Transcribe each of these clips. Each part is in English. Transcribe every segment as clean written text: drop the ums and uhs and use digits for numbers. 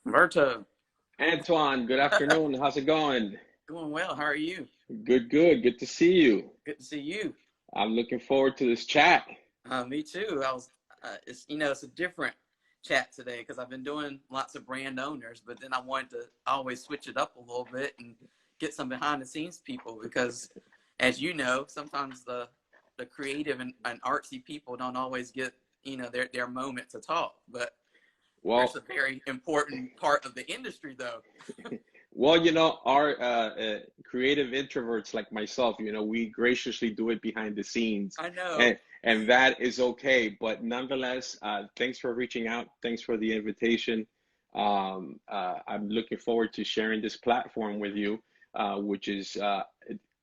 Humberto, Antoine, good afternoon. How's it going? doing well. How are you? Good, good. Good to see you. Good to see you. I'm looking forward to this chat. Me too. It's a different chat today because I've been doing lots of brand owners, but then I wanted to always switch it up a little bit and get some behind the scenes people because, as you know, sometimes the creative and artsy people don't always get their moment to talk, but there's Well, a very important part of the industry though. our creative introverts like myself, we graciously do it behind the scenes, I know. and that is okay. But nonetheless, thanks for reaching out. Thanks for the invitation. I'm looking forward to sharing this platform with you, which is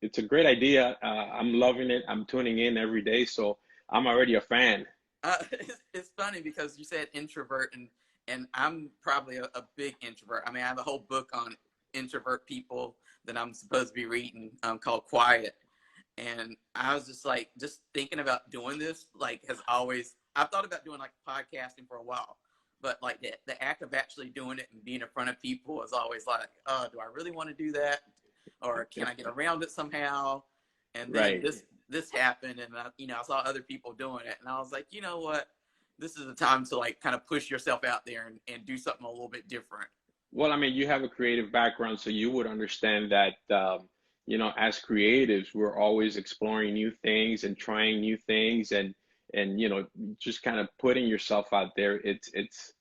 it's a great idea. I'm loving it. I'm tuning in every day, so I'm already a fan. It's funny because you said introvert, and I'm probably a big introvert. I mean, I have a whole book on introvert people that I'm supposed to be reading, called Quiet. And I was just thinking about doing this, like, has always, I've thought about doing like podcasting for a while, but like the act of actually doing it and being in front of people is always like, oh, do I really want to do that? Or can I get around it somehow? And then Right. this happened, and I saw other people doing it, and I was like, you know what? This is the time to like kind of push yourself out there and do something a little bit different. Well, I mean, you have a creative background, so you would understand that, as creatives, we're always exploring new things and trying new things, and just kind of putting yourself out there. It's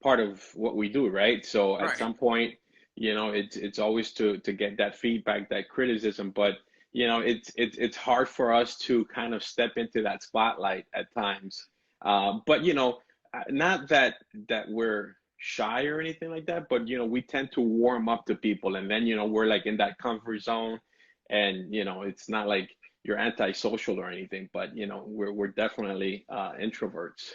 part of what we do, right? So at Right. some point, it's always to get that feedback, that criticism, but it's hard for us to kind of step into that spotlight at times. But not that we're shy or anything like that, but we tend to warm up to people, and then we're like in that comfort zone, and it's not like you're antisocial or anything, but we're definitely introverts,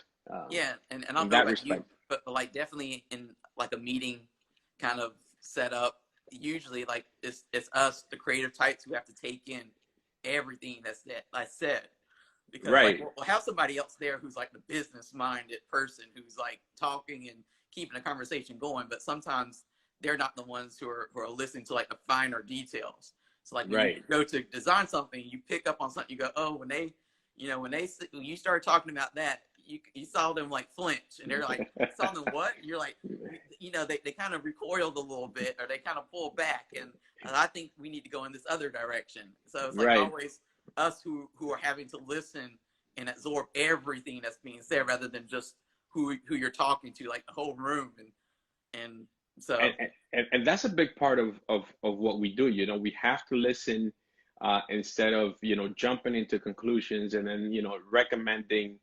Yeah, and I in don't know that about you, respect. but like definitely in like a meeting kind of setup, usually like it's us, the creative types, who have to take in everything that I said. Because like Right. we'll have somebody else there who's like the business minded person who's like talking and keeping the conversation going, but sometimes they're not the ones who are listening to like the finer details. So like when you Right. go to design something, you pick up on something, you go, oh, when you start talking about that, you saw them like flinch, and they're like, saw them what? You're like, they kind of recoiled a little bit, or they kind of pull back, and I think we need to go in this other direction. So it's like Right. always us who are having to listen and absorb everything that's being said, rather than just who you're talking to, like the whole room, and and, so and that's a big part of what we do. We have to listen, instead of jumping into conclusions and then recommending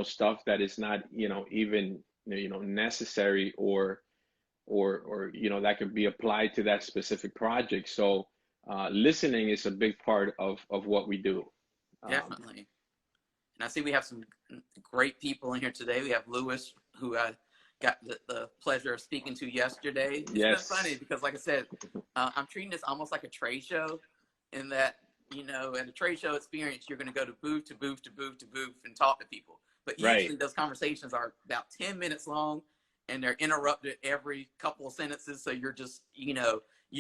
stuff that is not even necessary, or that could be applied to that specific project. So listening is a big part of what we do. um, definitely. And I see we have some great people in here today. We have Lewis, who I got the pleasure of speaking to yesterday. It's been funny yes. because, like I said, I'm treating this almost like a trade show, in that, in a trade show experience, you're going to go to booth to booth to booth to booth and talk to people. But Right. usually those conversations are about 10 minutes long, and they're interrupted every couple of sentences. So you're just, you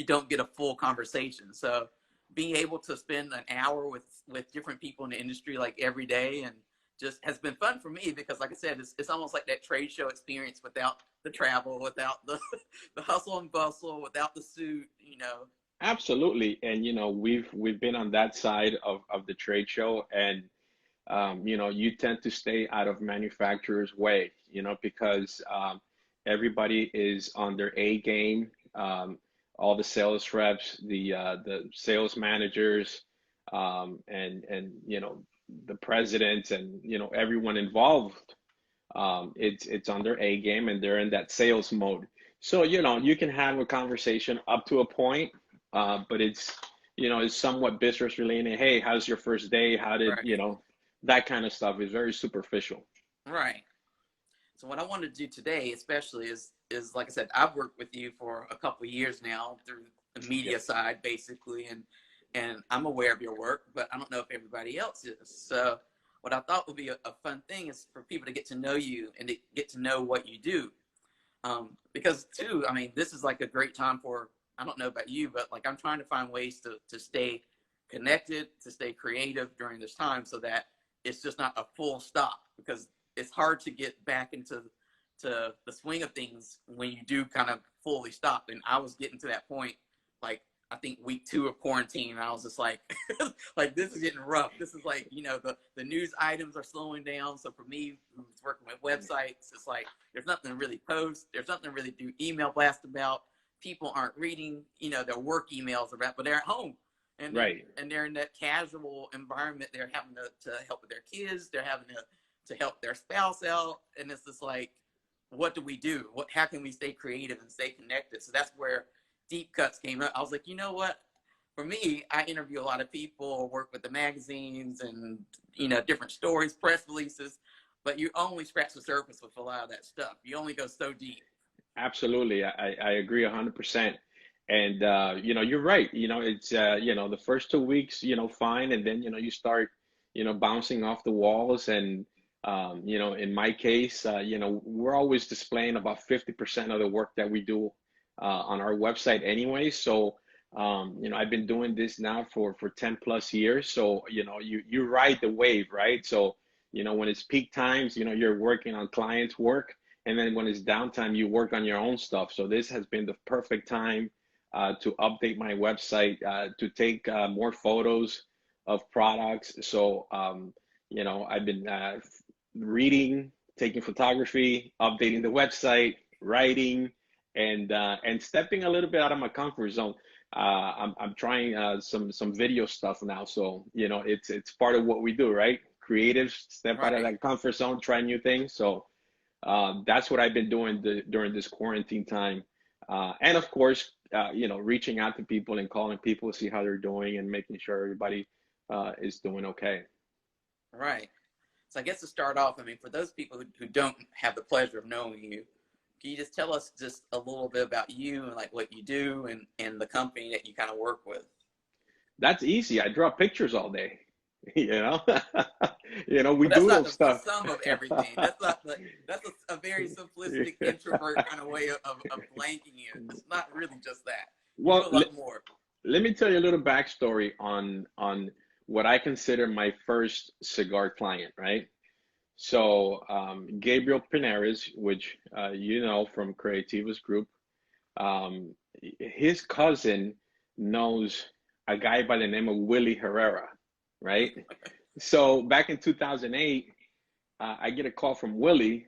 don't get a full conversation. So being able to spend an hour with different people in the industry like every day, and just has been fun for me because, like I said, it's almost like that trade show experience without the travel, without the the hustle and bustle, without the suit. Absolutely. And we've been on that side of the trade show, and you tend to stay out of manufacturers' way, because everybody is on their A game. All the sales reps, the sales managers, and the presidents, and everyone involved, it's on their A game, and they're in that sales mode. So you can have a conversation up to a point, but it's somewhat business related. Hey, how's your first day? How did Right, that kind of stuff is very superficial. right. So what I wanted to do today, especially, is like I said, I've worked with you for a couple of years now through the media Yep. side, basically, and I'm aware of your work, but I don't know if everybody else is. So what I thought would be a fun thing is for people to get to know you and to get to know what you do. Because too, I mean, this is like a great time for, I don't know about you, but like I'm trying to find ways to stay connected, to stay creative during this time so that it's just not a full stop, because it's hard to get back into the swing of things when you do kind of fully stop. And I was getting to that point, like I think week 2 of quarantine, and I was just like, like this is getting rough. This is like, the news items are slowing down. So for me, who's working with websites, it's like there's nothing to really post. There's nothing to really do email blast about. People aren't reading, their work emails about, but they're at home. And Right. they're in that casual environment. They're having to help with their kids. They're having to help their spouse out. And it's just like, what do we do? How can we stay creative and stay connected? So that's where Deep Cuts came up. I was like, you know what? For me, I interview a lot of people, work with the magazines and, different stories, press releases, but you only scratch the surface with a lot of that stuff. You only go so deep. Absolutely. I agree 100%. And you're right. It's the first 2 weeks, fine, and then you start, bouncing off the walls. And in my case, we're always displaying about 50% of the work that we do on our website anyway. So I've been doing this now for 10 plus years. So you ride the wave, right? So when it's peak times, you're working on clients' work, and then when it's downtime, you work on your own stuff. So this has been the perfect time to update my website, to take more photos of products. So, I've been reading, taking photography, updating the website, writing, and stepping a little bit out of my comfort zone. I'm trying some video stuff now. So, it's part of what we do, right? Creatives step out of Right. that comfort zone, try new things. So that's what I've been doing during this quarantine time. And of course, reaching out to people and calling people to see how they're doing and making sure everybody is doing okay. Right. So I guess to start off, I mean, for those people who don't have the pleasure of knowing you, can you just tell us just a little bit about you and like what you do and the company that you kind of work with? That's easy. I draw pictures all day. You know, we Well, that's not doodle the stuff. sum of everything. That's not the, that's a very simplistic introvert kind of way of blanking it. It's not really just that. You do Well, a lot more. let me tell you a little backstory on what I consider my first cigar client, right? So Gabriel Pinares, which from Creativas Group, um, his cousin knows a guy by the name of Willie Herrera, right? So back in 2008, I get a call from Willie,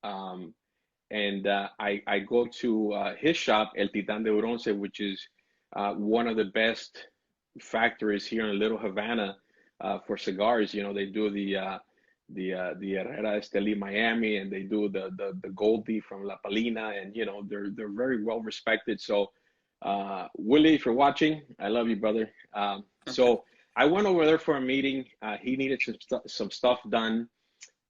um, and I go to his shop, El Titán de Bronce, which is one of the best factories here in Little Havana for cigars. They do the Herrera Esteli Miami, and they do the Goldie from La Palina, and they're very well respected. So Willie, if you're watching, I love you, brother. So I went over there for a meeting. He needed some stuff done,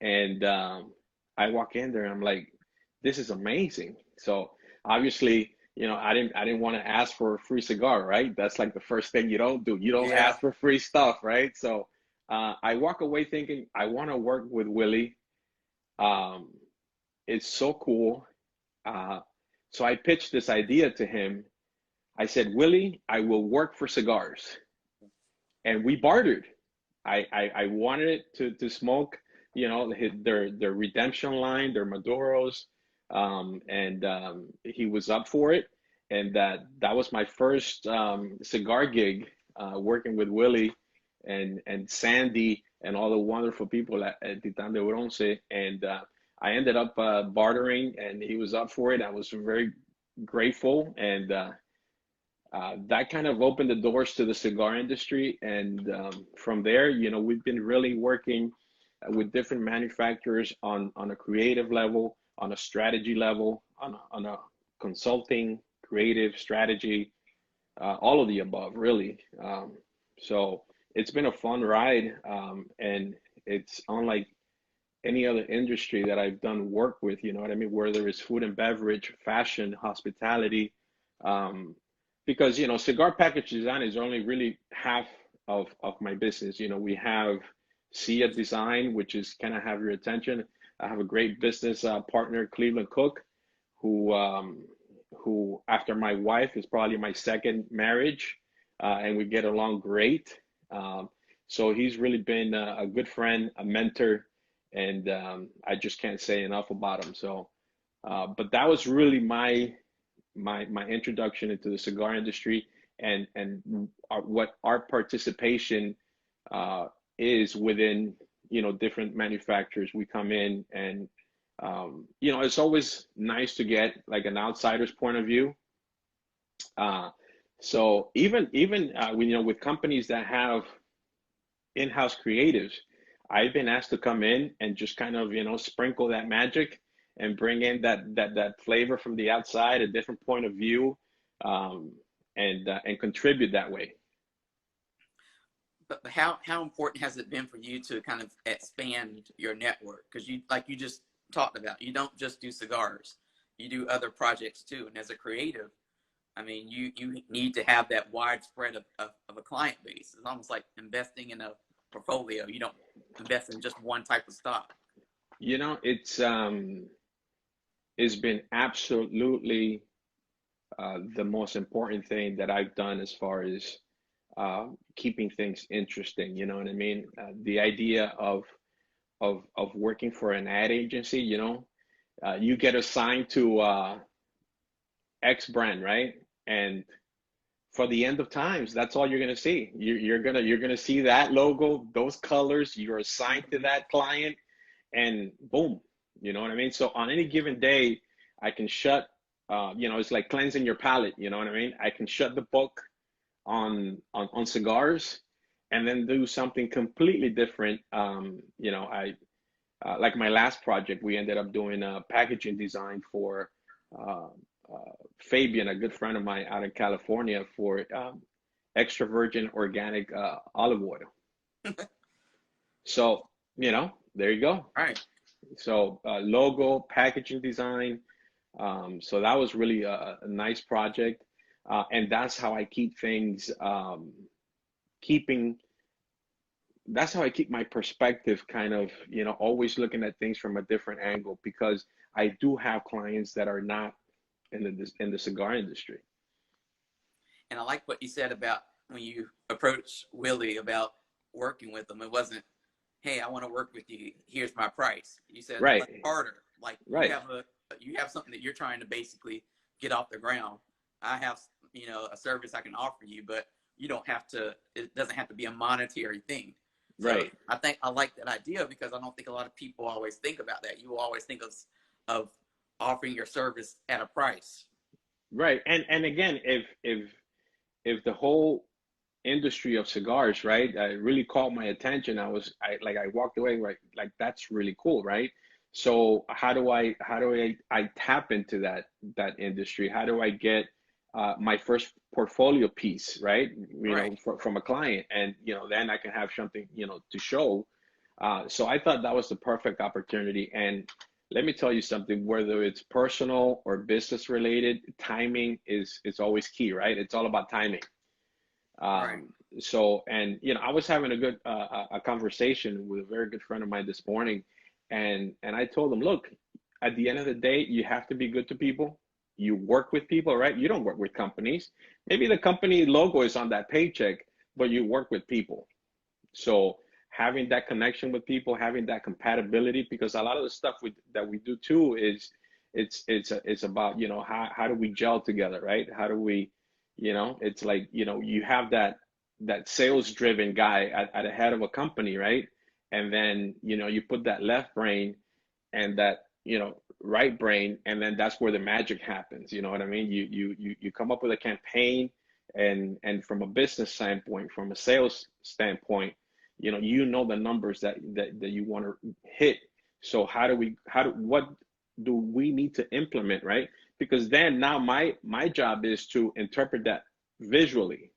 and I walk in there and I'm like, this is amazing. So obviously, I didn't want to ask for a free cigar, right? That's like the first thing you don't do. You don't Yeah. ask for free stuff, right? So I walk away thinking I want to work with Willie. Um, it's so cool. Uh, so I pitched this idea to him. I said, Willie, I will work for cigars, and we bartered. I wanted it to smoke, their redemption line, their Maduros, and he was up for it, and that was my first cigar gig, working with Willie and Sandy and all the wonderful people at Titan de Bronce, and I ended up bartering, and he was up for it. I was very grateful, and that kind of opened the doors to the cigar industry. And from there, we've been really working with different manufacturers on a creative level, on a strategy level, on a consulting, creative strategy, all of the above, really. So it's been a fun ride, and it's unlike any other industry that I've done work with, you know what I mean? Whether it's food and beverage, fashion, hospitality, um, because cigar package design is only really half of my business. We have Cia Design, which is kind of have your attention. I have a great business partner, Cleveland Cook, who after my wife is probably my second marriage, and we get along great. So he's really been a good friend, a mentor, and I just can't say enough about him. So, but that was really my introduction into the cigar industry, and what our participation uh, is within, different manufacturers. We come in and it's always nice to get like an outsider's point of view. Uh, so even with companies that have in-house creatives, I've been asked to come in and just kind of sprinkle that magic and bring in that flavor from the outside, a different point of view, um, and contribute that way. But how important has it been for you to kind of expand your network? Because you just talked about, you don't just do cigars, you do other projects too. And as a creative, I mean, you need to have that widespread of a client base. It's almost like investing in a portfolio. You don't invest in just one type of stock. It's been absolutely the most important thing that I've done as far as keeping things interesting. You know what I mean? The idea of working for an ad agency. You get assigned to X brand, right? And for the end of times, that's all you're gonna see. You're gonna see that logo, those colors. You're assigned to that client, and boom. You know what I mean? So on any given day, I can shut. It's like cleansing your palate. You know what I mean? I can shut the book on cigars, and then do something completely different. I like my last project, we ended up doing a packaging design for uh, Fabian, a good friend of mine out in California, for extra virgin organic olive oil. So, there you go. All right. So, logo, packaging design. So that was really a nice project. And that's how I keep things keeping that's how I keep my perspective kind of, always looking at things from a different angle, because I do have clients that are not in the cigar industry. And I like what you said about when you approached Willie about working with him. It wasn't, hey, I want to work with you. Here's my price. You said, Right, let's harder. Like right, you have something that you're trying to basically get off the ground. I have, a service I can offer you, but you don't have to. It doesn't have to be a monetary thing. So right, I think I like that idea, because I don't think a lot of people always think about that. You will always think of offering your service at a price. right. And again, if the whole industry of cigars, right, really caught my attention, I walked away, right, like that's really cool, right? So how do I tap into that industry? How do I get my first portfolio piece, right? Right. From a client, and then I can have something, to show. So I thought that was the perfect opportunity. And let me tell you something, whether it's personal or business related, timing is always key, right? It's all about timing. Right. Um, so, and I was having a conversation with a very good friend of mine this morning, and I told him, look, at the end of the day, you have to be good to people. You work with people, right? You don't work with companies. Maybe the company logo is on that paycheck, but you work with people. So having that connection with people, having that compatibility, because a lot of the stuff that we do too is it's about, how do we gel together, right? How do we, it's like, you have that sales driven guy at the head of a company, right? And then, you put that left brain and that, right brain, and then that's where the magic happens. You know what I mean? You come up with a campaign, and from a business standpoint, from a sales standpoint, the numbers that you want to hit. So what do we need to implement, right? Because then now my job is to interpret that visually,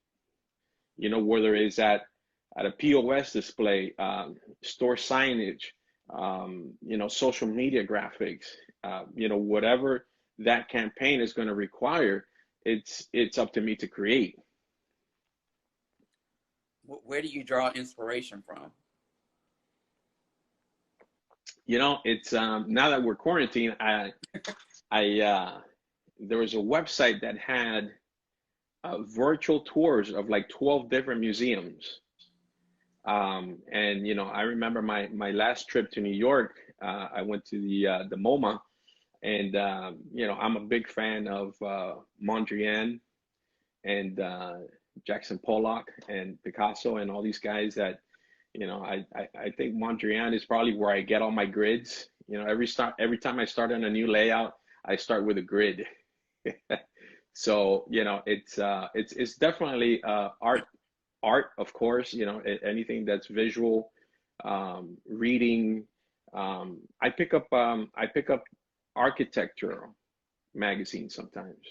whether it's at a POS display, store signage, social media graphics, whatever that campaign is going to require, it's up to me to create. Where do you draw inspiration from? It's now that we're quarantined, I there was a website that had virtual tours of like 12 different museums. And I remember my last trip to New York. I went to the MoMA, and I'm a big fan of Mondrian and Jackson Pollock and Picasso and all these guys that I think Mondrian is probably where I get all my grids. Every time I start on a new layout, I start with a grid. So it's definitely art, of course. Anything that's visual, reading. I pick up architecture magazine sometimes.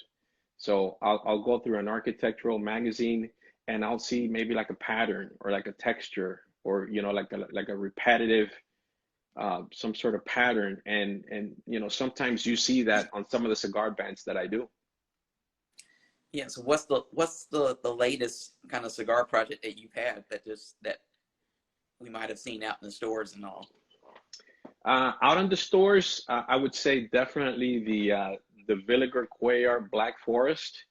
So I'll go through an architectural magazine and I'll see maybe like a pattern or like a texture or like a repetitive some sort of pattern, and sometimes you see that on some of the cigar bands that I do. Yeah. So what's the latest kind of cigar project that you've had that we might have seen out in the stores and all? Out on the stores, I would say definitely the Villiger Cuellar Black Forest,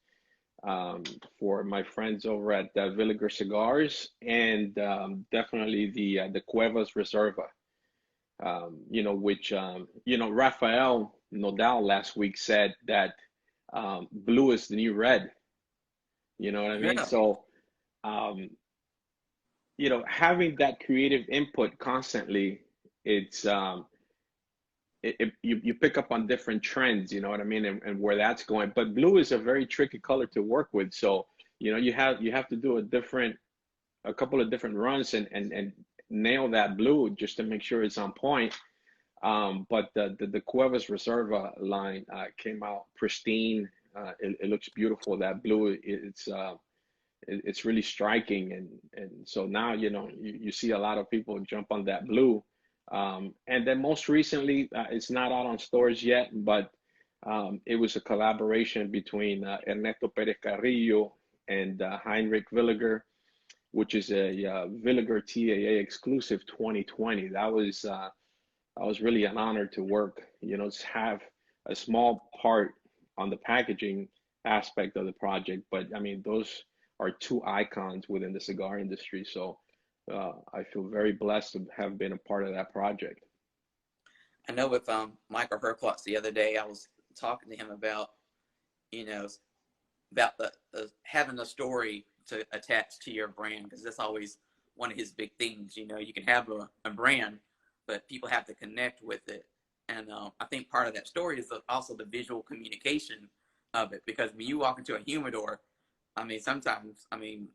for my friends over at Villiger Cigars, and definitely the Cuevas Reserva, which Rafael Nodal last week said that blue is the new red. You know what I mean? Yeah. So, um, having that creative input constantly, it's you pick up on different trends, you know what I mean, and where that's going. But blue is a very tricky color to work with, so you have to do a couple of different runs and nail that blue just to make sure it's on point. But the Cuevas Reserva line came out pristine. It looks beautiful. That blue, it's really striking, and so now you see a lot of people jump on that blue. And then most recently, it's not out on stores yet, but it was a collaboration between Ernesto Perez Carrillo and Heinrich Villiger, which is a Villiger TAA exclusive 2020. That was really an honor to work, to have a small part on the packaging aspect of the project. But I mean, those are two icons within the cigar industry. So I feel very blessed to have been a part of that project. I know with Michael Herklotz the other day, I was talking to him about you know about the having a story to attach to your brand, because that's always one of his big things. You can have a brand, but people have to connect with it. And I think part of that story is also the visual communication of it, because when you walk into a humidor, I mean, sometimes, I mean,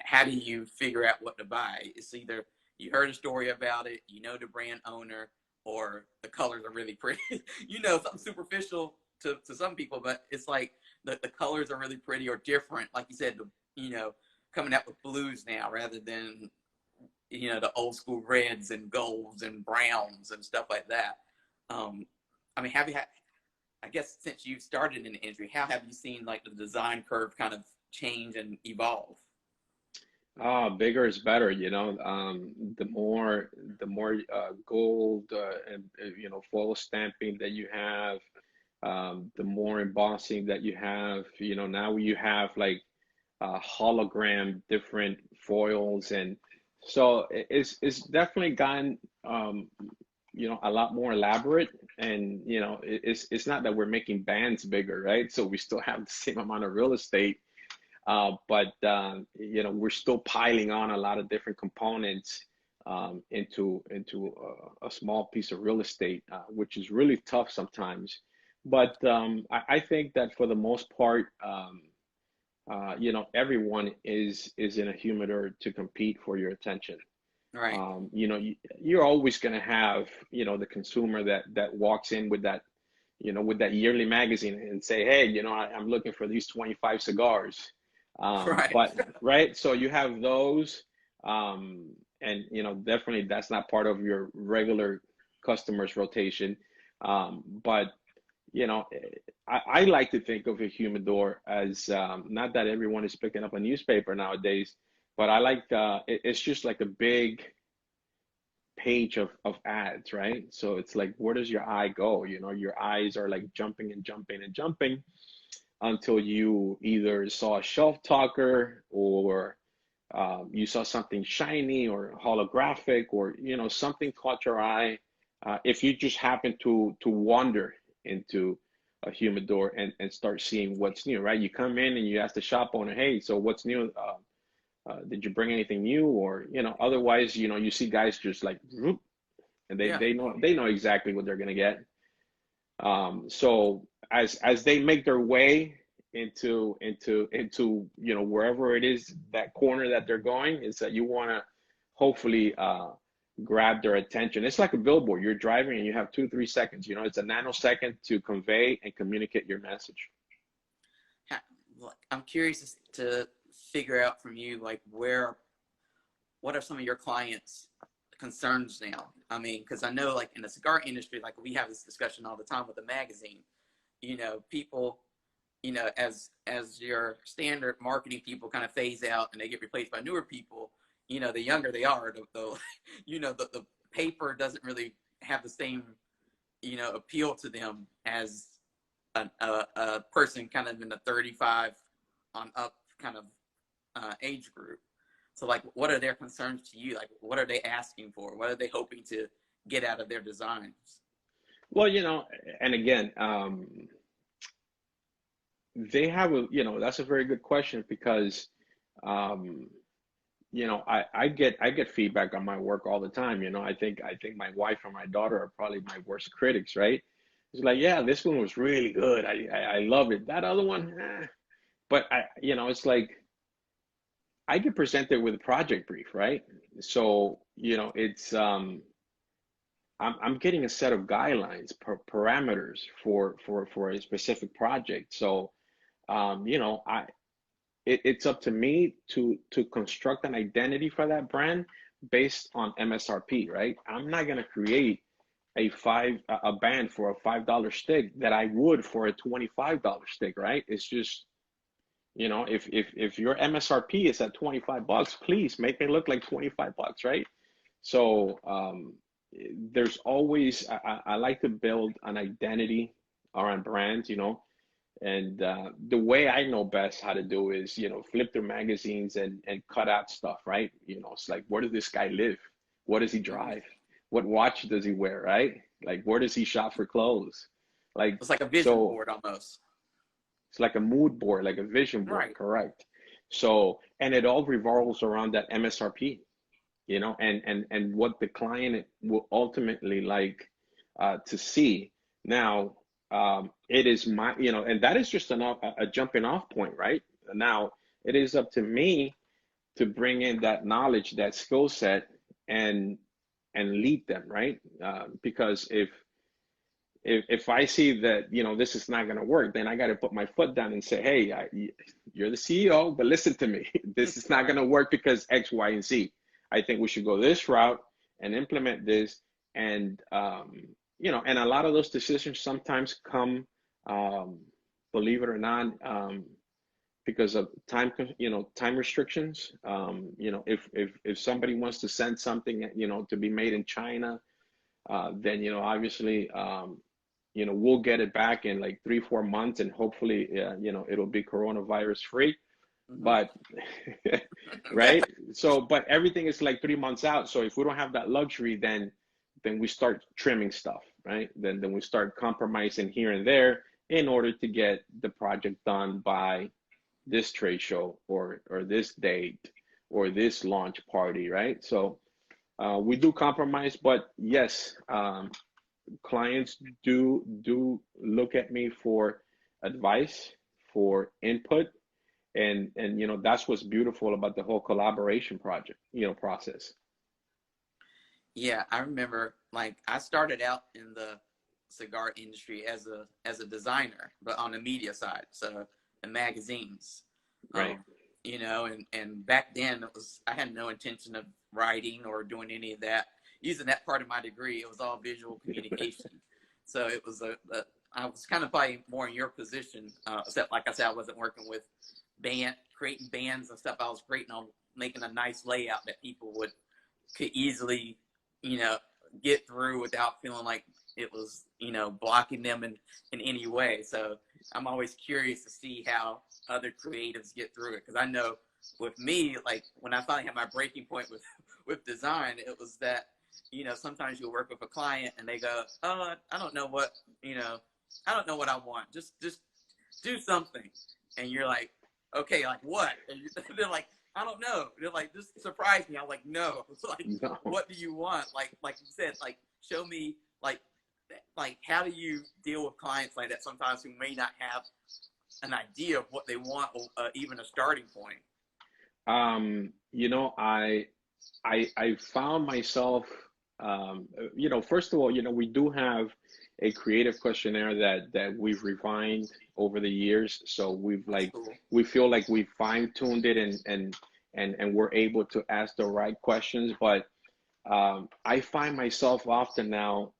how do you figure out what to buy? It's either you heard a story about it, the brand owner, or the colors are really pretty. Something superficial to some people, but it's like the colors are really pretty or different. Like you said, you know, coming out with blues now rather than, the old school reds and golds and browns and stuff like that. Um, I mean, I guess since you started in the industry, how have you seen like the design curve kind of change and evolve? Bigger is better, the more gold and foil stamping that you have, the more embossing that you have. Now you have like hologram different foils, and so it's definitely gotten a lot more elaborate. And it's not that we're making bands bigger, right? So we still have the same amount of real estate, but we're still piling on a lot of different components into a small piece of real estate, which is really tough sometimes. But I think that for the most part, everyone is in a humidor to compete for your attention. Right. You're always going to have the consumer that walks in with that yearly magazine and say, hey, I'm looking for these 25 cigars. Right. But right, so you have those, and definitely that's not part of your regular customers rotation. But you know, I like to think of a humidor as not that everyone is picking up a newspaper nowadays, but I like it's just like a big page of ads, right? So it's like, where does your eye go? You know, your eyes are like jumping and jumping and jumping until you either saw a shelf talker, or you saw something shiny or holographic, or something caught your eye. If you just happen to wander into a humidor and start seeing what's new, right? You come in and you ask the shop owner, hey, so what's new? Did you bring anything new? Or otherwise, you see guys just like whoop, and they Yeah. they know they know exactly what they're gonna get. So as they make their way into wherever it is, that corner that they're going, is that you want to hopefully grab their attention. It's like a billboard. You're driving and you have 2 3 seconds. It's a nanosecond to convey and communicate your message. I'm curious to figure out from you, like, what are some of your clients' concerns now? I mean, because I know, like, in the cigar industry, like, we have this discussion all the time with the magazine. People, as your standard marketing people kind of phase out and they get replaced by newer people, the younger they are, the paper doesn't really have the same, appeal to them as a person kind of in the 35 on up kind of age group. So, like, what are their concerns to you? Like, what are they asking for? What are they hoping to get out of their designs? Well, and again, they have that's a very good question, because um, I get feedback on my work all the time. I think my wife and my daughter are probably my worst critics, right? It's like, yeah, this one was really good. I love it. That other one, but it's like I get presented with a project brief, right? So, it's I'm getting a set of guidelines, parameters for a specific project. So, I it's up to me to construct an identity for that brand based on MSRP, right? I'm not gonna create a band for a $5 stick that I would for a $25 stick, right? It's just, if your MSRP is at 25 bucks, please make it look like 25 bucks, right? So there's always, I like to build an identity around brands, and the way I know best how to do is, flip through magazines and cut out stuff, right? It's like, where does this guy live? What does he Mm-hmm. drive? What watch does he wear, right? Like, where does he shop for clothes? Like, It's like a vision so board almost. it's like a mood board, like a vision board, Right. correct? So, and it all revolves around that MSRP, and what the client will ultimately like to see. Now, it is and that is just a jumping off point, right? Now, it is up to me to bring in that knowledge, that skill set, and lead them, right? Because if I see that this is not going to work, then I got to put my foot down and say, hey, you're the CEO, but listen to me. This is not going Right. to work because X, Y, and Z. I think we should go this route and implement this. And and a lot of those decisions sometimes come, um, believe it or not, because of time restrictions. If somebody wants to send something, to be made in China, then obviously, we'll get it back in like 3 4 months, and hopefully, it'll be coronavirus free. Mm-hmm. But Yeah. right, so but everything is like 3 months out. So if we don't have that luxury, then we start trimming stuff, right? Then we start compromising here and there in order to get the project done by this trade show, or this date, or this launch party, right? So we do compromise, but yes, clients do look at me for advice, for input, and that's what's beautiful about the whole collaboration project, process. Yeah, I remember, like, I started out in the cigar industry as a designer, but on the media side, so the magazines. Right. Um, and back then I had no intention of writing or doing any of that. Using that part of my degree, it was all visual communication. So it was I was kind of probably more in your position, except, like I said, I wasn't working with creating bands and stuff. I was creating on making a nice layout that people could easily you know, get through without feeling like it was, blocking them in any way. So I'm always curious to see how other creatives get through it. Cause I know with me, like when I finally had my breaking point with design, it was that, sometimes you'll work with a client and they go, oh, I don't know what, I don't know what I want. Just do something. And you're like, okay, like what? And they're like, I don't know. They're like, just surprise me. I'm like, no. It's like, No. what do you want? Like you said, like show me, like how do you deal with clients like that sometimes who may not have an idea of what they want, or even a starting point. You know, I found myself, first of all, we do have a creative questionnaire that we've refined over the years. So That's cool. we feel like we fine-tuned it, and we're able to ask the right questions. But I find myself often now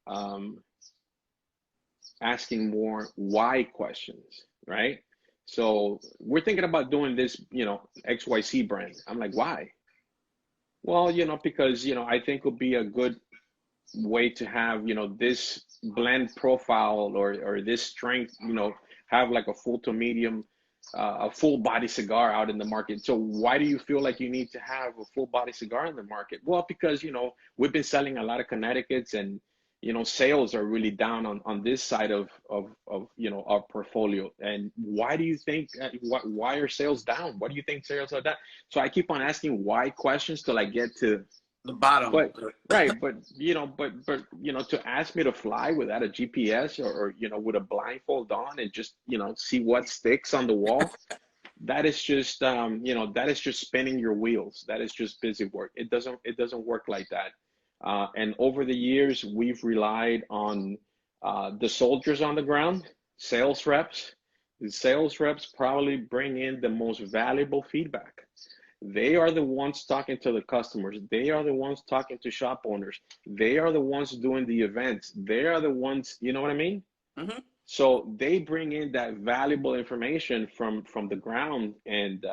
asking more why questions, right? So we're thinking about doing this, XYC brand. I'm like, why? Well, because, I think would be a good way to have, this blend profile, or this strength, have like a full to medium, a full body cigar out in the market. So why do you feel like you need to have a full body cigar in the market? Well, because, we've been selling a lot of Connecticut's, and, sales are really down on this side of our portfolio. And why do you think, why are sales down? What do you think sales are down? So I keep on asking why questions till I get to, The bottom. but right, to ask me to fly without a GPS, or with a blindfold on, and just see what sticks on the wall, that is just that is just spinning your wheels. That is just busy work. It doesn't work like that. And over the years, we've relied on the soldiers on the ground, sales reps. The sales reps probably bring in the most valuable feedback. They are the ones talking to the customers. They are the ones talking to shop owners. They are the ones doing the events. They are the ones, you know what I mean? Hmm. So they bring in that valuable information from the ground, and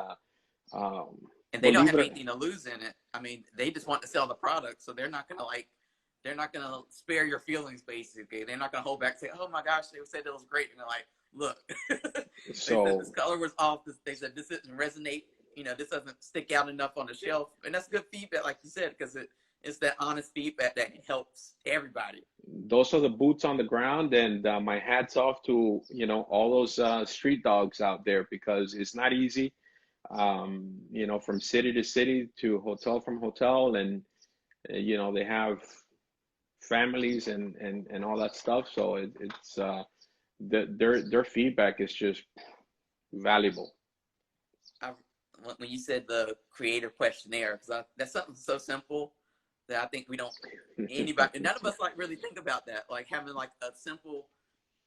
And they don't believe have it. anything to lose in it. I mean, they just want to sell the product, so they're not gonna spare your feelings. Basically, they're not gonna hold back and say, "Oh my gosh, they said it was great," and they're like, "Look, they said this So color was off. They said this didn't resonate. This doesn't stick out enough on the shelf." And that's good feedback, like you said, because it's that honest feedback that helps everybody. those are the boots on the ground, and my hat's off to all those street dogs out there, because it's not easy. From city to city, to hotel from hotel, and they have families, and all that stuff. So it's their feedback is just valuable. I, when you said the creative questionnaire, because that's something so simple that I think we don't anybody, none of us like really think about that, like having like a simple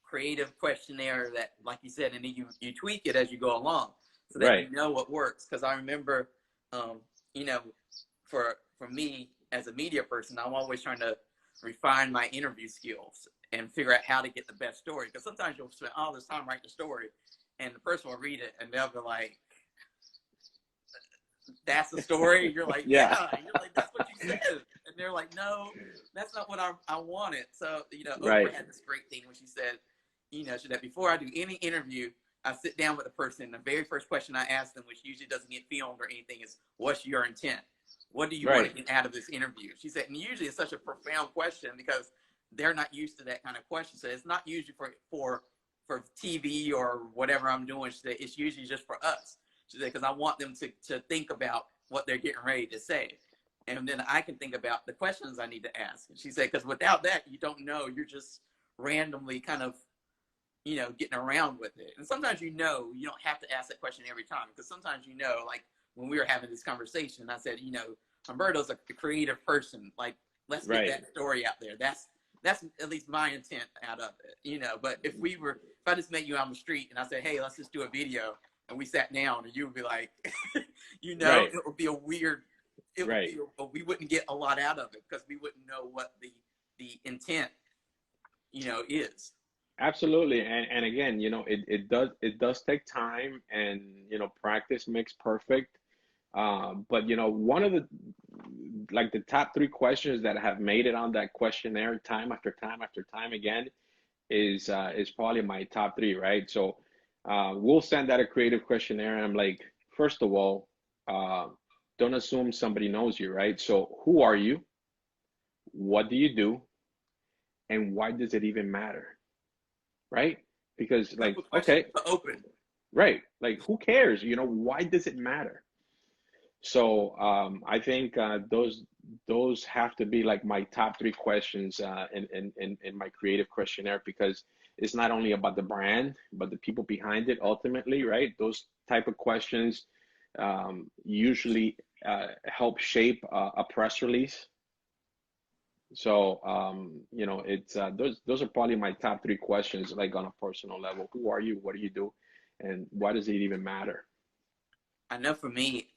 creative questionnaire that, like you said, and then you tweak it as you go along so that Right. you know what works. Because I remember, you know, for me as a media person, I'm always trying to refine my interview skills and figure out how to get the best story. Because sometimes you'll spend all this time writing a story, and the person will read it and they'll be like, "That's the story." You're like, Yeah. "Yeah." You're like, "That's what you said," and they're like, "No, that's not what I wanted." So Oprah Right. had this great thing when she said, she said, before I do any interview, I sit down with the person. The very first question I ask them, which usually doesn't get filmed or anything, is, "What's your intent? What do you want Right. to get out of this interview?" She said, and usually it's such a profound question because they're not used to that kind of question. So it's not usually for TV or whatever I'm doing. She said, it's usually just for us. She said, because I want them to think about what they're getting ready to say. And then I can think about the questions I need to ask. And she said, because without that, you don't know. You're just randomly kind of getting around with it. And sometimes you don't have to ask that question every time, because sometimes like when we were having this conversation, I said, Humberto's a creative person. Like, let's get Right. that story out there. That's at least my intent out of it. But if I just met you on the street and I said, hey, let's just do a video, and we sat down, and you would be like, Right. it would be a weird, it would Right. be, we wouldn't get a lot out of it because we wouldn't know what the intent, is. Absolutely. And again, it does take time, and practice makes perfect. But you know, one of the like the top three questions that have made it on that questionnaire time after time after time again is probably my top three, right? So we'll send out a creative questionnaire, and I'm like, first of all, uh, don't assume somebody knows you, right? So who are you? What do you do? And why does it even matter, right? Because like, Simple question, okay, but open. right, like who cares? You know, why does it matter? So I think those have to be like my top three questions in my creative questionnaire, because it's not only about the brand but the people behind it ultimately, right? Those type of questions usually help shape a press release. So you know, it's those are probably my top three questions, like on a personal level. Who are you? What do you do? And why does it even matter? I know for me,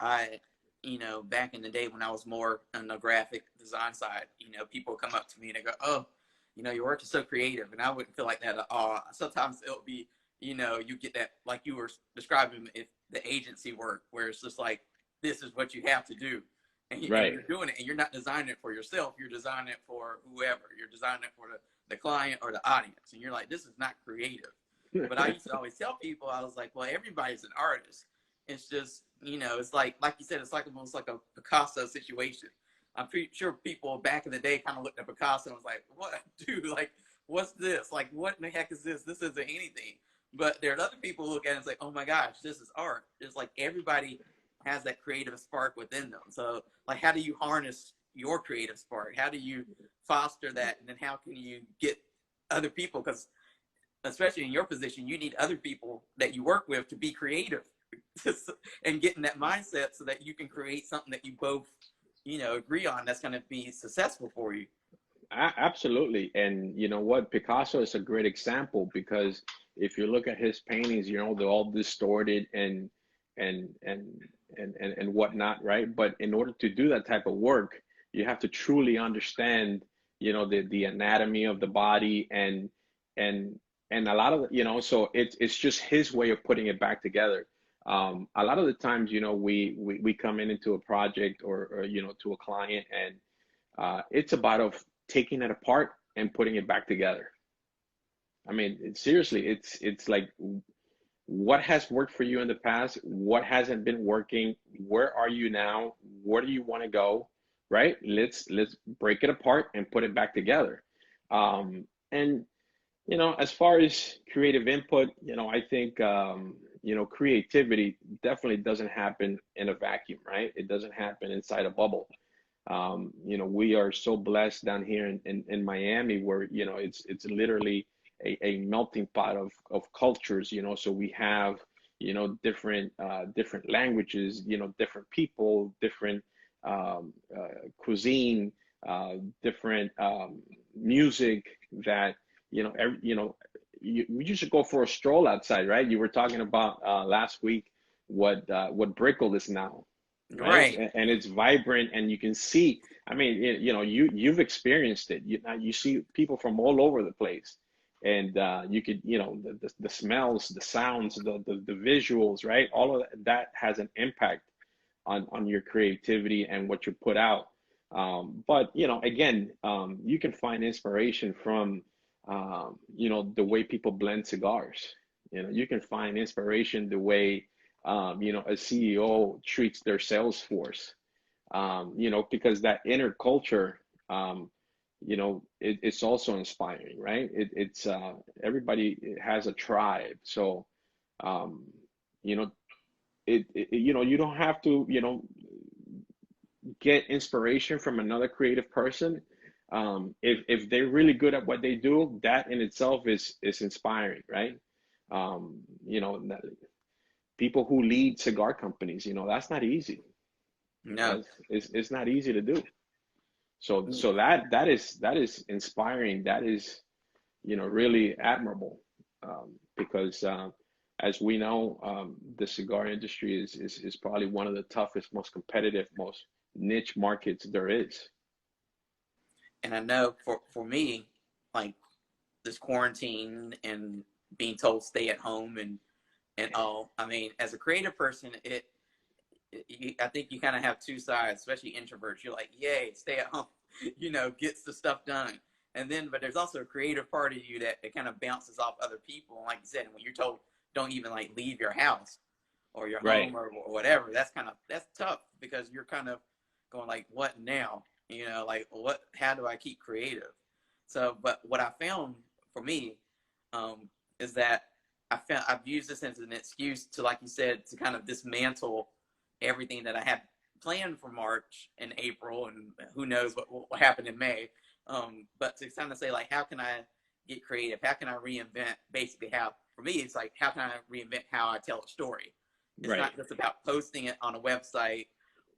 back in the day when I was more on the graphic design side, people come up to me and they go, "Oh, your work is so creative," and I wouldn't feel like that at all. Sometimes it'll be, you get that like you were describing if the agency work where it's just like this is what you have to do, and Right. you're doing it, and you're not designing it for yourself. You're designing it for whoever. You're designing it for the client or the audience, and you're like, this is not creative. But I used to always tell people, I was like, well, everybody's an artist. It's just, it's like you said, it's like almost like a Picasso situation. I'm pretty sure people back in the day kind of looked at Picasso and was like, what, dude, like, what's this? Like, what in the heck is this? This isn't anything. But there are other people who look at it and say, oh my gosh, this is art. It's like everybody has that creative spark within them. So, like, how do you harness your creative spark? How do you foster that? And then how can you get other people? Because especially in your position, you need other people that you work with to be creative and get in that mindset so that you can create something that you both, agree on that's going to be successful for you. Absolutely. And you know what? Picasso is a great example, because if you look at his paintings, you know, they're all distorted and and and whatnot, right? But in order to do that type of work, you have to truly understand, you know, the anatomy of the body and and a lot of, you know, so it's just his way of putting it back together. A lot of the times, you know, we come in into a project or you know, to a client, and it's about of taking it apart and putting it back together. I mean, seriously, it's like what has worked for you in the past, what hasn't been working, where are you now, where do you want to go, right? Let's break it apart and put it back together. And you know, as far as creative input, you know, I think you know, creativity definitely doesn't happen in a vacuum, right? It doesn't happen inside a bubble. You know, we are so blessed down here in Miami, where, you know, it's literally a melting pot of cultures, you know, so we have, you know, different languages, you know, different people, different cuisine, different music that, you know, you know, you should go for a stroll outside, right? You were talking about last week what Brickell is now, right? Right. And it's vibrant, and you can see. I mean, you know, you've experienced it. You see people from all over the place, and you could, you know, the smells, the sounds, the visuals, right? All of that has an impact on your creativity and what you put out. But you know, again, you can find inspiration from you know, the way people blend cigars. You know, you can find inspiration the way you know, a CEO treats their sales force. You know, because that inner culture, you know, it's also inspiring, right? It's everybody has a tribe, so um, you know, you know, you don't have to, you know, get inspiration from another creative person. If they're really good at what they do, that in itself is inspiring, right? You know, people who lead cigar companies, you know, that's not easy. No. That's it's not easy to do. So that is inspiring. That is, you know, really admirable, because as we know, the cigar industry is probably one of the toughest, most competitive, most niche markets there is. And I know for me, like this quarantine and being told stay at home and all, I mean, as a creative person, I think you kind of have two sides, especially introverts. You're like, yay, stay at home, gets the stuff done. And then, but there's also a creative part of you that kind of bounces off other people. And like you said, when you're told don't even like leave your house or your Right. home or whatever, that's tough because you're kind of going like, what now? Like how do I keep creative? So, but what I found for me is that I've used this as an excuse to, like you said, to kind of dismantle everything that I had planned for March and April, and who knows what will happen in May. But to kind of say like, how can I get creative? How can I reinvent? Basically, how for me, it's like, how can I reinvent how I tell a story? It's Right. not just about posting it on a website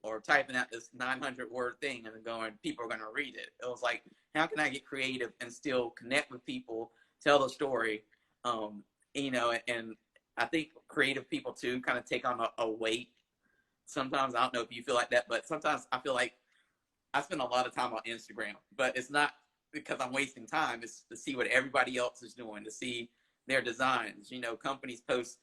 or typing out this 900-word thing and then going, people are going to read it. It was like, how can I get creative and still connect with people, tell the story, and I think creative people too kind of take on a weight. Sometimes I don't know if you feel like that, but sometimes I feel like I spend a lot of time on Instagram, but it's not because I'm wasting time. It's to see what everybody else is doing, to see their designs. Companies post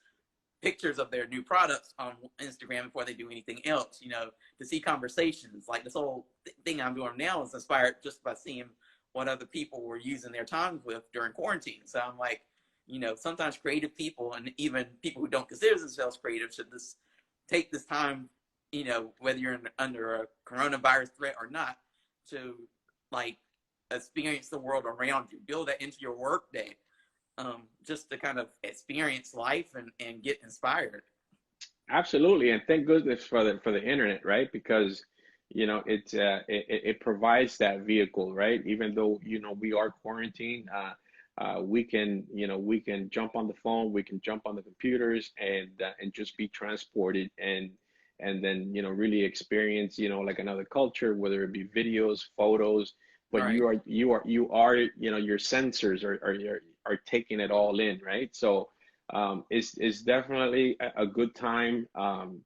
pictures of their new products on Instagram before they do anything else, to see conversations. Like this whole thing I'm doing now is inspired just by seeing what other people were using their time with during quarantine. So I'm like, sometimes creative people and even people who don't consider themselves creative should just take this time, whether you're under a coronavirus threat or not, to like experience the world around you, build that into your work day, just to kind of experience life and get inspired. Absolutely, and thank goodness for the internet, right? Because it provides that vehicle, right? Even though we are quarantined, we can jump on the phone, we can jump on the computers, and just be transported, and then really experience like another culture, whether it be videos, photos, but Right. your sensors are taking it all in, right? So it's definitely a good time um,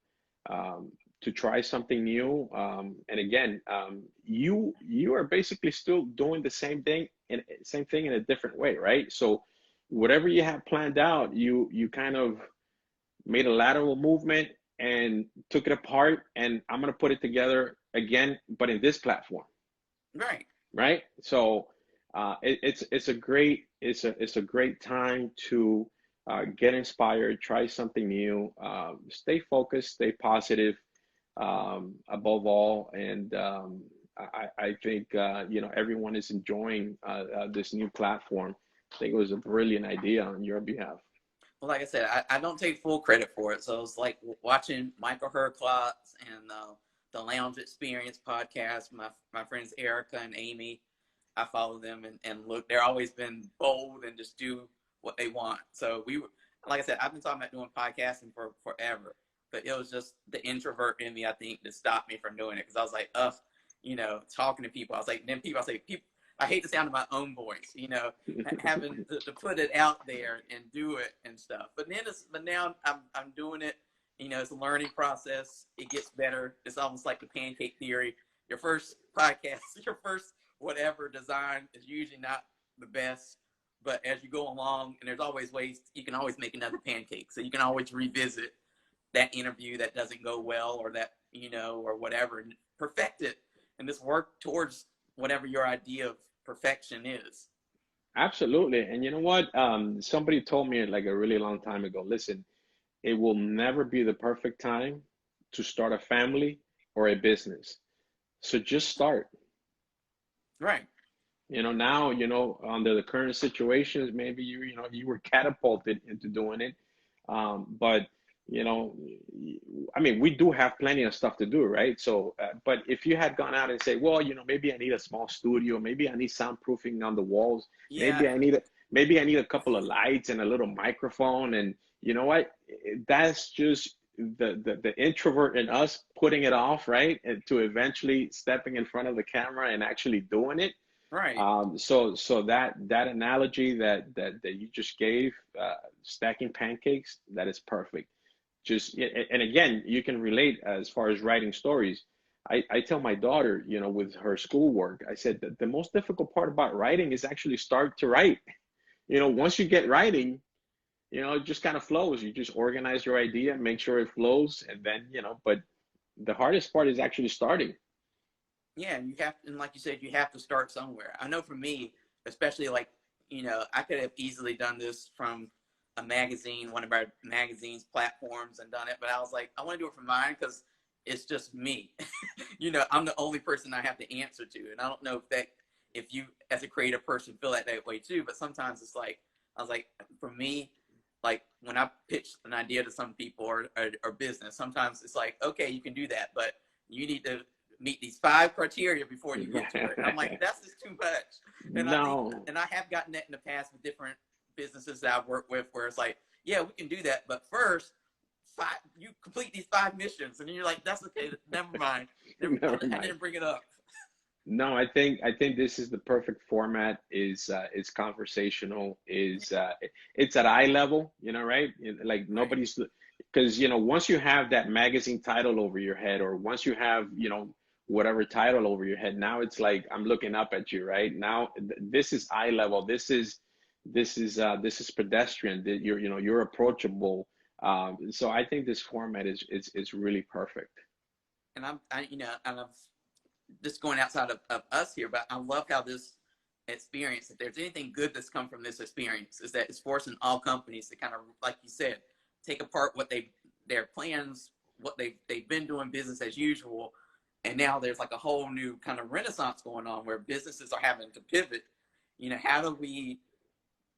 to try something new. And again, you are basically still doing the same thing in a different way, right? So whatever you have planned out, you kind of made a lateral movement and took it apart, and I'm gonna put it together again, but in this platform, Right. right? So it's a great time to get inspired, try something new, stay focused, stay positive, above all, and I think everyone is enjoying this new platform. I think it was a brilliant idea on your behalf. Well, like I said, I don't take full credit for it. So it's like watching Michael Herklotz and the Lounge Experience podcast. My friends Erica and Amy, I follow them and look. They're always been bold and just do what they want. So like I said, I've been talking about doing podcasting for forever, but it was just the introvert in me, I think, that stopped me from doing it because I was like, ugh, talking to people. I was like, then people, I say, people. I hate the sound of my own voice, having to put it out there and do it and stuff. But now I'm doing it. It's a learning process. It gets better. It's almost like the pancake theory. Your first podcast, your first whatever design is usually not the best, but as you go along, and there's always ways you can always make another pancake. So you can always revisit that interview that doesn't go well, or that or whatever, and perfect it, and just work towards whatever your idea of perfection is. Absolutely. And you know what? Somebody told me like a really long time ago, listen, it will never be the perfect time to start a family or a business. So just start. Right. Now, under the current situations, maybe you were catapulted into doing it. But, you know, I mean, we do have plenty of stuff to do, right? So, but if you had gone out and say, well, maybe I need a small studio, maybe I need soundproofing on the walls, Yeah. maybe I need a couple of lights and a little microphone, and you know what? That's just the introvert in us putting it off, right? And to eventually stepping in front of the camera and actually doing it. Right. So that analogy that you just gave, stacking pancakes, that is perfect. Just and again, you can relate as far as writing stories. I tell my daughter, with her schoolwork, I said that the most difficult part about writing is actually start to write. Once you get writing, it just kind of flows. You just organize your idea, make sure it flows, and then, but The hardest part is actually starting. Yeah, and you have, and like you said, you have to start somewhere. I know for me, especially like, I could have easily done this from a magazine, one of our magazine's platforms, and done it, but I was like, I want to do it from mine because it's just me. I'm the only person I have to answer to, and I don't know if you as a creative person feel that way too. But sometimes it's like, I was like, for me, like when I pitch an idea to some people or business, sometimes it's like, okay, you can do that, but you need to meet these 5 criteria before you get to it. And I'm like, that's just too much. And I think, No, and I have gotten that in the past with different businesses that I've worked with, where it's like, yeah, we can do that, but first, you complete these 5 missions, and then you're like, that's okay, never mind. never I mind. didn't bring it up. No, I think this is the perfect format. Is it's conversational. It's at eye level. Right? Like Right. nobody's because once you have that magazine title over your head, or once you have whatever title over your head, now it's like I'm looking up at you. Right now, this is eye level. This is pedestrian. You're approachable. So I think this format is really perfect. And and I'm just going outside of us here, but I love how this experience, if there's anything good that's come from this experience, is that it's forcing all companies to kind of, like you said, take apart their plans, what they've been doing business as usual, and now there's like a whole new kind of renaissance going on where businesses are having to pivot. How do we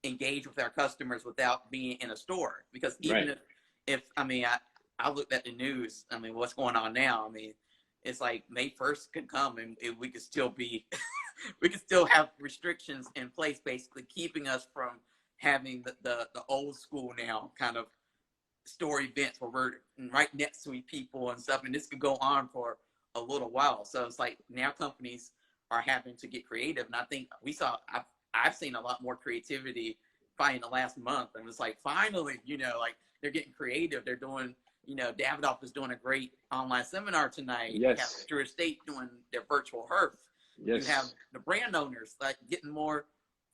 engage with our customers without being in a store? Because even Right. if I mean, I looked at the news. I mean, what's going on now? I mean, it's like May 1st can come, and we could still be we could still have restrictions in place, basically keeping us from having the old school now kind of store events where we're right next to people and stuff, and this could go on for a little while. So it's like now companies are having to get creative, and I think I've seen a lot more creativity probably in the last month, and it's like finally, like they're getting creative. They're doing, Davidoff is doing a great online seminar tonight. You have Yes. Drew Estate doing their virtual hearth. You have Yes. the brand owners like getting more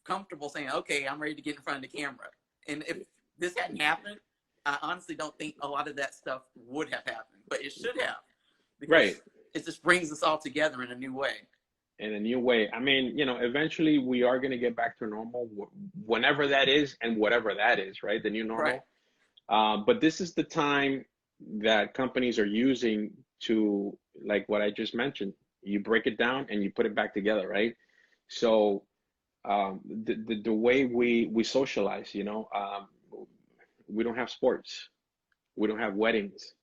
comfortable saying, okay, I'm ready to get in front of the camera. And if this hadn't happened, I honestly don't think a lot of that stuff would have happened, but it should have, Right. because it just brings us all together in a new way. In a new way. I mean, eventually we are going to get back to normal, whenever that is and whatever that is, right? The new Right. normal. But this is the time that companies are using to, like what I just mentioned, you break it down and you put it back together, right? So the way we socialize, we don't have sports, we don't have weddings,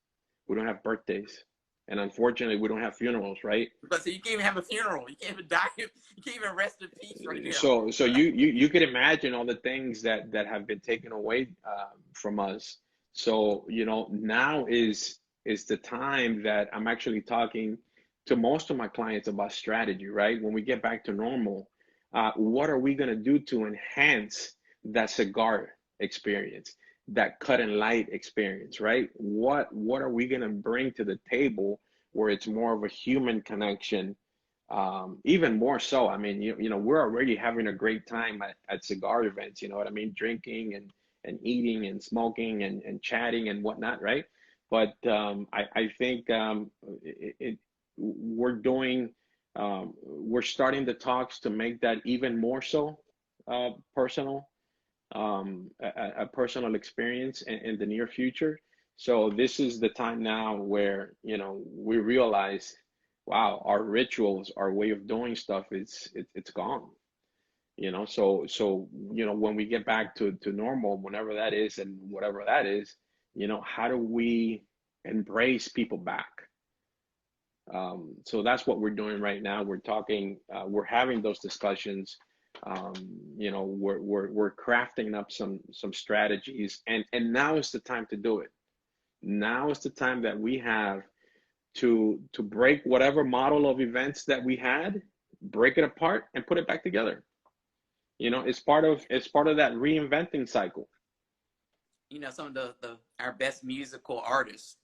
we don't have birthdays, and unfortunately, we don't have funerals, right? But so you can't even have a funeral. You can't even die. You can't even rest in peace right now. So you could imagine all the things that have been taken away from us. So now is the time that I'm actually talking to most of my clients about strategy, right? When we get back to normal, what are we going to do to enhance that cigar experience, that cut and light experience, right? What are we going to bring to the table where it's more of a human connection, even more so. I mean, we're already having a great time at cigar events, you know what I mean? Drinking and eating and smoking and chatting and whatnot, right? But I think we're doing, we're starting the talks to make that even more so personal, a personal experience in the near future. So this is the time now where, we realize, wow, our rituals, our way of doing stuff, it's gone. So when we get back to normal, whenever that is and whatever that is, how do we embrace people back? So that's what we're doing right now. We're talking, we're having those discussions. Um, we're crafting up some strategies, and now is the time to do it. Now is the time that we have to break whatever model of events that we had, break it apart and put it back together. It's part of that reinventing cycle. Some of the our best musical artists,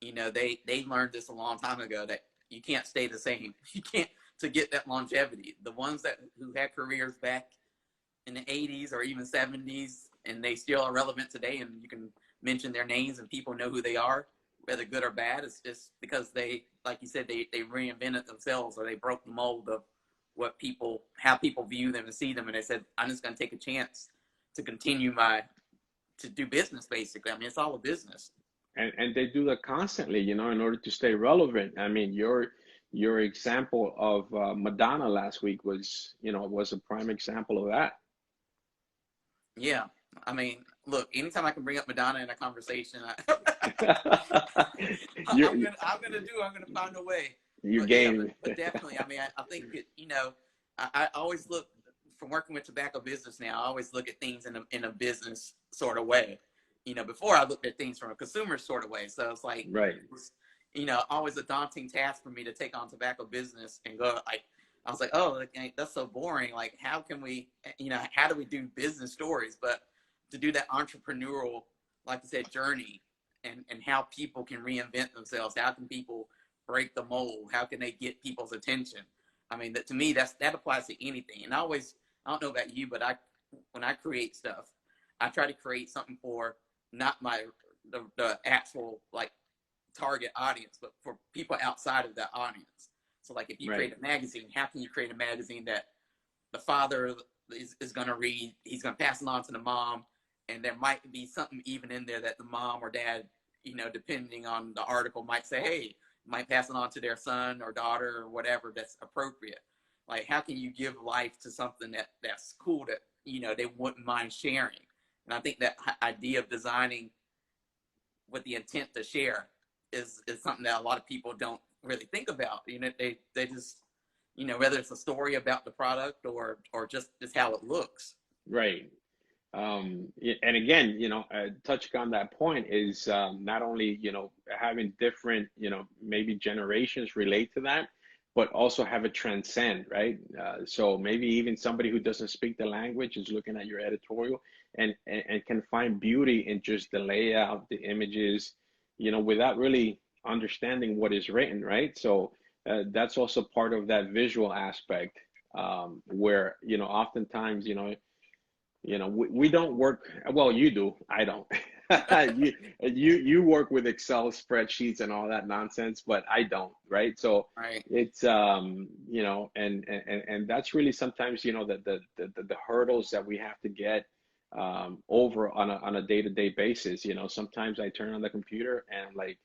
they learned this a long time ago that you can't stay the same. You can't, to get that longevity. The ones that who had careers back in the 80s or even 70s and they still are relevant today, and you can mention their names and people know who they are. whether good or bad. It's because they, like you said, they reinvented themselves, or they broke the mold of what people, how people view them and see them, and they said, I'm just going to take a chance to continue my, to do business. Basically, I mean, it's all a business. And they do that constantly, in order to stay relevant. I mean, your example of Madonna last week was a prime example of that. Yeah, I mean, look, anytime I can bring up Madonna in a conversation, you I'm gonna find a way. you But yeah, game. but definitely, I mean, I think it, I always look, from working with tobacco business now, I always look at things in a business sort of way. Before I looked at things from a consumer sort of way. So it's like, Right, always a daunting task for me to take on tobacco business and go like, I was like, oh, like, that's so boring. Like, how can we, how do we do business stories? But to do that entrepreneurial, like I said, journey, and how people can reinvent themselves. How can people break the mold? How can they get people's attention? I mean, that to me, that applies to anything. And I don't know about you, but when I create stuff, I try to create something for not the actual like target audience, but for people outside of that audience. So like if you right, create a magazine, how can you create a magazine that the father is going to read, he's going to pass it on to the mom, and there might be something even in there that the mom or dad, depending on the article, might say, hey, might pass it on to their son or daughter or whatever that's appropriate. Like, how can you give life to something that's cool, that they wouldn't mind sharing? And I think that idea of designing with the intent to share is something that a lot of people don't really think about. They just, whether it's a story about the product or just how it looks. right. And again, touching on that point is not only, having different, maybe generations relate to that, but also have it transcend, right? So maybe even somebody who doesn't speak the language is looking at your editorial and can find beauty in just the layout, the images, without really understanding what is written, right? So that's also part of that visual aspect, where, oftentimes, we don't work well. You do. I don't. You work with Excel spreadsheets and all that nonsense, but I don't, right? So Right. it's and that's really sometimes, the hurdles that we have to get over on a day-to-day basis. Sometimes I turn on the computer and I'm like,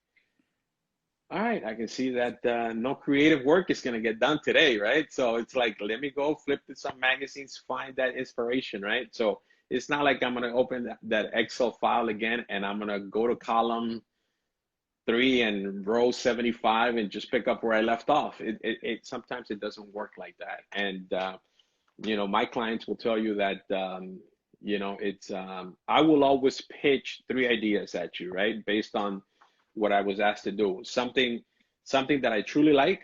all right, I can see that no creative work is going to get done today, right? So it's like, let me go flip to some magazines, find that inspiration, right? So it's not like I'm going to open that Excel file again and I'm going to go to column 3 and row 75 and just pick up where I left off. It sometimes it doesn't work like that. And, my clients will tell you that, it's, I will always pitch 3 ideas at you, right? Based on what I was asked to do. Something that I truly like,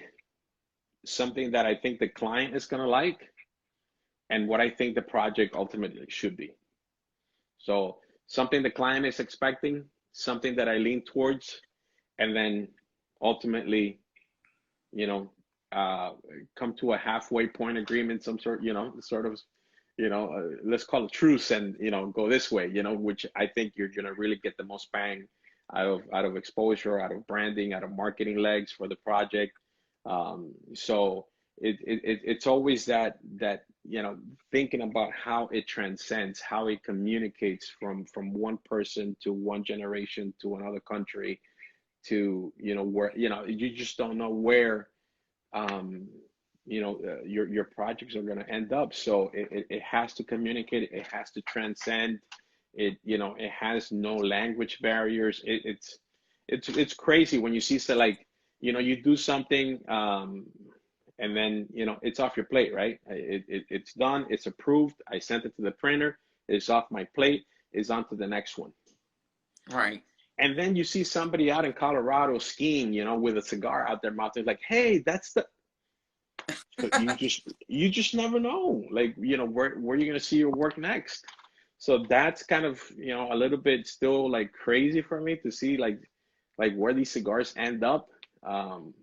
something that I think the client is going to like, and what I think the project ultimately should be. So something the client is expecting, something that I lean towards, and then ultimately, you know, uh, come to a halfway point agreement, some sort, sort of, let's call it truce, and go this way, which I think you're gonna really get the most bang out of exposure, out of branding, out of marketing legs for the project. So it's always that thinking about how it transcends, how it communicates from one person to one generation to another country to where you just don't know where um, your projects are going to end up. So it has to communicate. It has to transcend. It has no language barriers. It's crazy when you see, so like, you do something, and then it's off your plate, right? It's done. It's approved. I sent it to the printer. It's off my plate. It's on to the next one. Right. And then you see somebody out in Colorado skiing, with a cigar out their mouth. They're like, "Hey, that's the." So you just never know, like, where you're gonna see your work next. So that's kind of a little bit still like crazy for me to see, like where these cigars end up, and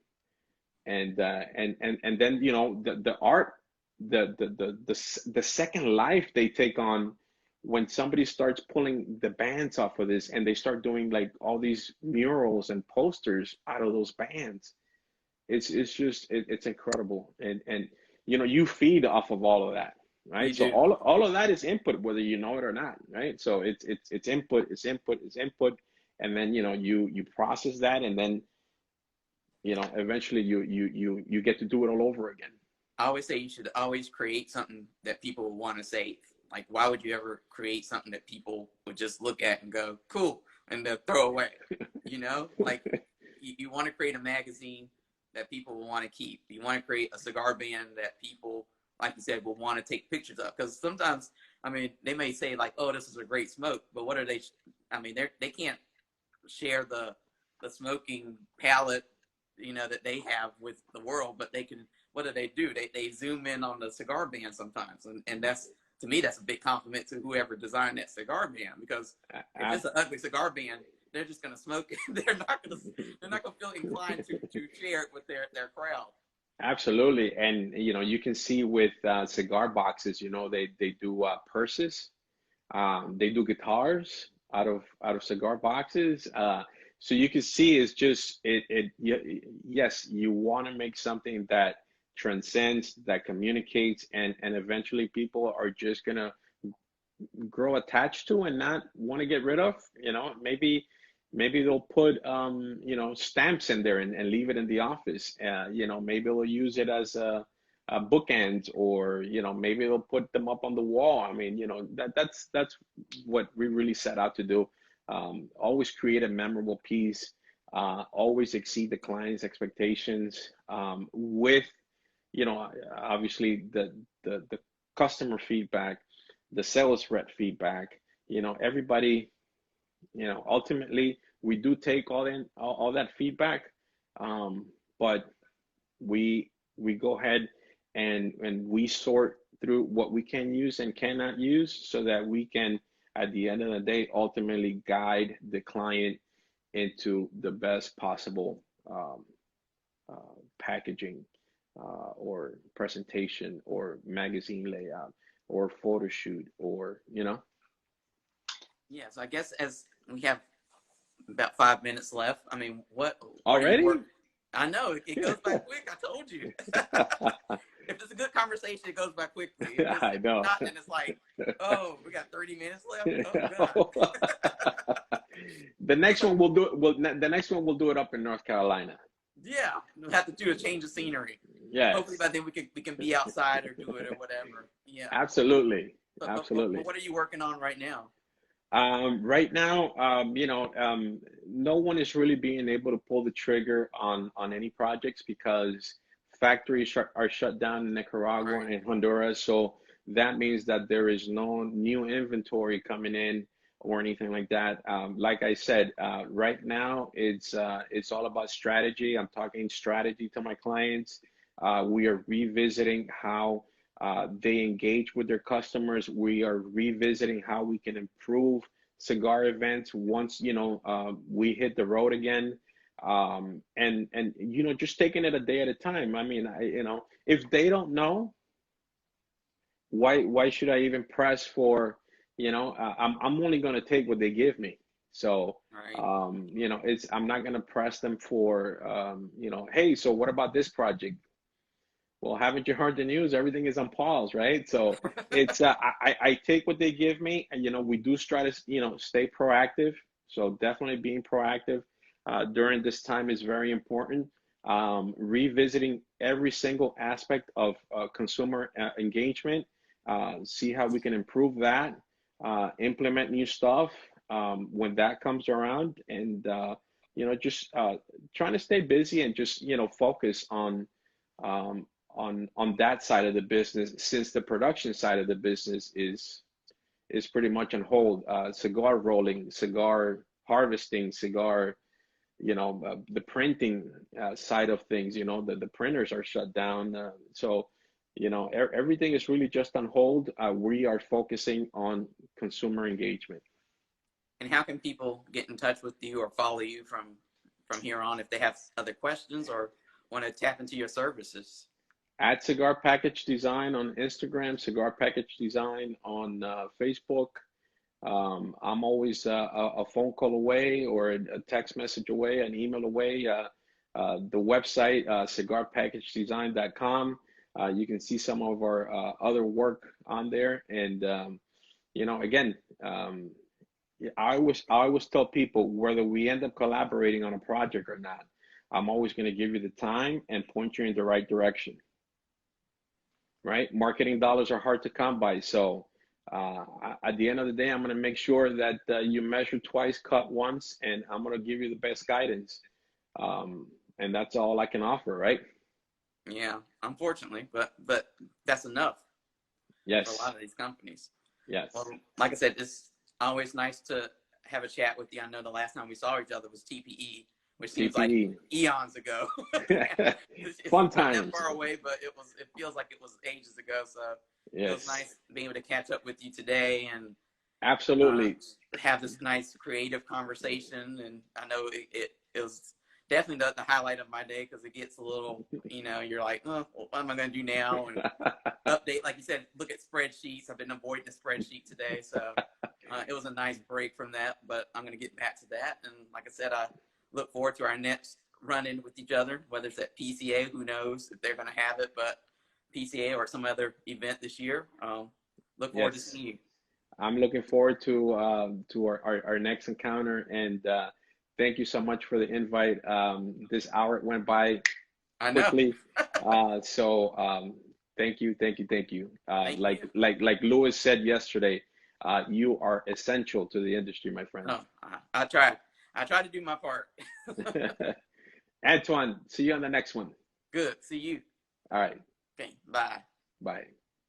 then the art, the second life they take on when somebody starts pulling the bands off of this and they start doing like all these murals and posters out of those bands, it's just it's incredible. And you know, you feed off of all of that, You right? So do. all of that is input, whether you know it or not, right? So it's input, it's input, it's input, and then you know you process that, and then you know eventually you get to do it all over again. I always say you should always create something that people will want to save. Like, why would you ever create something that people would just look at and go, cool, and they'll throw away? You know, like you want to create a magazine that people will want to keep. You want to create a cigar band that people, like you said, will want to take pictures of. Because sometimes, I mean, they may say like, oh, this is a great smoke, but what are they? I mean, they can't share the smoking palette, you know, that they have with the world, but they can. What do? They zoom in on the cigar band sometimes, and that's, to me, that's a big compliment to whoever designed that cigar band, because if it's an ugly cigar band, they're just gonna smoke it. They're not gonna feel inclined to share it with their crowd. Absolutely. And you know, you can see with cigar boxes, you know, they do purses, they do guitars out of cigar boxes. So you can see it's just yes, you want to make something that transcends, that communicates, and eventually people are just gonna grow attached to and not want to get rid of. You know, maybe they'll put you know, stamps in there and leave it in the office. You know, maybe they'll use it as a bookend, or you know, maybe they'll put them up on the wall. I mean, you know, that's what we really set out to do. Always create a memorable piece. Always exceed the client's expectations, with you know, obviously the customer feedback, the sales rep feedback, you know, everybody, you know, ultimately we do take all that feedback, um, but we go ahead and we sort through what we can use and cannot use, so that we can, at the end of the day, ultimately guide the client into the best possible packaging, or presentation, or magazine layout, or photo shoot, or you know. Yeah, so I guess as we have about 5 minutes left, I mean, what are you Already? work? I know it goes by quick. I told you. If it's a good conversation, it goes by quickly. I If it's know. not, then it's like, oh, we got 30 minutes left. Oh God. The next one we'll do it. The next one we'll do it up in North Carolina. Yeah, we'll have to do a change of scenery. Hopefully Yes, by then we can be outside or do it or whatever. Yeah. absolutely, But absolutely. what are you working on right now? Right now, you know, no one is really being able to pull the trigger on any projects because are shut down in Nicaragua Right. and Honduras. So that means that there is no new inventory coming in or anything like that. Like I said, right now it's all about strategy. I'm talking strategy to my clients. We are revisiting how they engage with their customers. We are revisiting how we can improve cigar events once, you know, we hit the road again. And you know, just taking it a day at a time. I mean, you know, if they don't know, why should I even press for, you know, I'm only going to take what they give me. So Right. you know, it's I'm not going to press them for you know, hey, so what about this project? Well, haven't you heard the news? Everything is on pause, right? So it's I take what they give me, and you know, we do try to, you know, stay proactive. So definitely being proactive during this time is very important. Revisiting every single aspect of consumer engagement, see how we can improve that, implement new stuff when that comes around, and you know, just trying to stay busy and just, you know, focus um, on that side of the business, since the production side of the business is pretty much on hold. Cigar rolling, cigar harvesting, cigar, you know, the printing side of things, you know, the printers are shut down. So you know, everything is really just on hold. We are focusing on consumer engagement. And how can people get in touch with you or follow you from here on if they have other questions or want to tap into your services? At Cigar Package Design on Instagram, Cigar Package Design on Facebook. I'm always a phone call away or a text message away, an email away. The website, cigarpackagedesign.com. You can see some of our other work on there. And, again, I always tell people whether we end up collaborating on a project or not, I'm always going to give you the time and point you in the right direction, right? Marketing dollars are hard to come by. So at the end of the day, I'm going to make sure that you measure twice, cut once, and I'm going to give you the best guidance. Um, and that's all I can offer, right? Yeah, unfortunately, but that's enough for a lot Yes, of these companies. Well, yes. like I said, it's always nice to have a chat with you. I know the last time we saw each other was TPE, which seems like TPE. eons ago. It's Fun not that times. far away, but it feels like it was ages ago. So it was Yes, nice being able to catch up with you today and uh, absolutely. have this nice creative conversation. And I know it was definitely the highlight of my day because it gets a little, you're like, oh, well, what am I going to do now? And update, like you said, look at spreadsheets. I've been avoiding the spreadsheet today. So it was a nice break from that, but I'm going to get back to that. And like I said, I look forward to our next run in with each other, whether it's at PCA, who knows if they're going to have it, but PCA or some other event this year. Look forward to Yes. seeing you. I'm looking forward to our next encounter, and thank you so much for the invite. This hour went by I know. quickly, so thank you, thank you, thank you. Thank Like you. Lewis said yesterday, you are essential to the industry, my friend. Oh, I try. I try to do my part. Antoine, see you on the next one. Good. See you. All right, Okay. Bye. bye.